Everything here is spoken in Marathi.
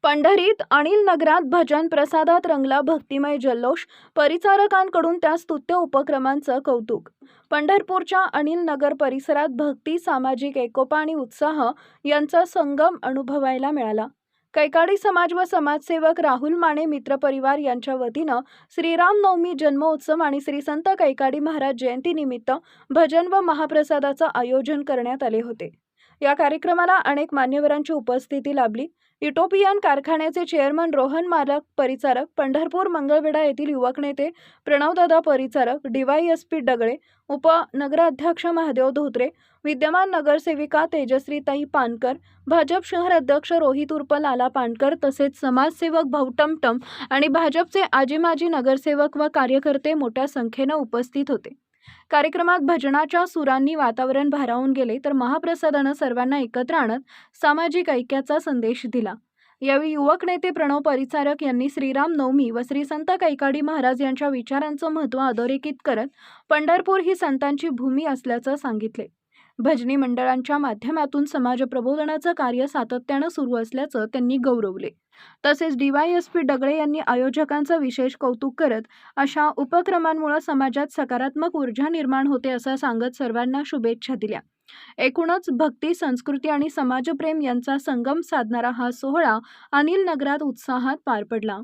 पंढरीत अनिल नगरात भजन प्रसादात रंगला भक्तिमय जल्लोष. परिचारकांकडून त्या स्तुत्य उपक्रमांचं कौतुक. पंढरपूरच्या अनिल नगर परिसरात भक्ती, सामाजिक एकोपा आणि उत्साह यांचा संगम अनुभवायला मिळाला. कैकाडी समाज व समाजसेवक राहुल माने मित्र परिवार यांच्या वतीनं श्रीराम नवमी जन्मोत्सव आणि श्री संत कैकाडी महाराज जयंतीनिमित्त भजन व महाप्रसादाचं आयोजन करण्यात आले होते. या कार्यक्रमाला अनेक मान्यवरांची उपस्थिती लाभली. युटोपियन कारखान्याचे चेअरमन रोहन मालक परिचारक, पंढरपूर मंगळवेढा येथील युवक नेते प्रणवदादा परिचारक, DYSP डगळे, उपनगराध्यक्ष महादेव धोत्रे, विद्यमान नगरसेविका तेजश्रीताई पानकर, भाजप शहर अध्यक्ष रोहित उर्फ लाला पानकर तसेच समाजसेवक भाऊ टमटम आणि भाजपचे आजी-माजी नगरसेवक व कार्यकर्ते मोठ्या संख्येने उपस्थित होते. कार्यक्रमात भजनाच्या सुरांनी वातावरण भारावून गेले तर महाप्रसादानं सर्वांना एकत्र आणत सामाजिक ऐक्याचा संदेश दिला. यावेळी युवक नेते प्रणव परिचारक यांनी श्रीराम नवमी व श्री संत कैकाडी महाराज यांच्या विचारांचं महत्त्व अधोरेखित करत पंढरपूर ही संतांची भूमी असल्याचं सांगितले. भजनी मंडळांच्या माध्यमातून समाज प्रबोधनाचं कार्य सातत्यानं सुरू असल्याचं त्यांनी गौरवले. तसेच DYSP डगळे यांनी आयोजकांचं विशेष कौतुक करत अशा उपक्रमांमुळे समाजात सकारात्मक ऊर्जा निर्माण होते असं सांगत सर्वांना शुभेच्छा दिल्या. एकूणच भक्ती, संस्कृती आणि समाजप्रेम यांचा संगम साधणारा हा सोहळा अनिल नगरात उत्साहात पार पडला.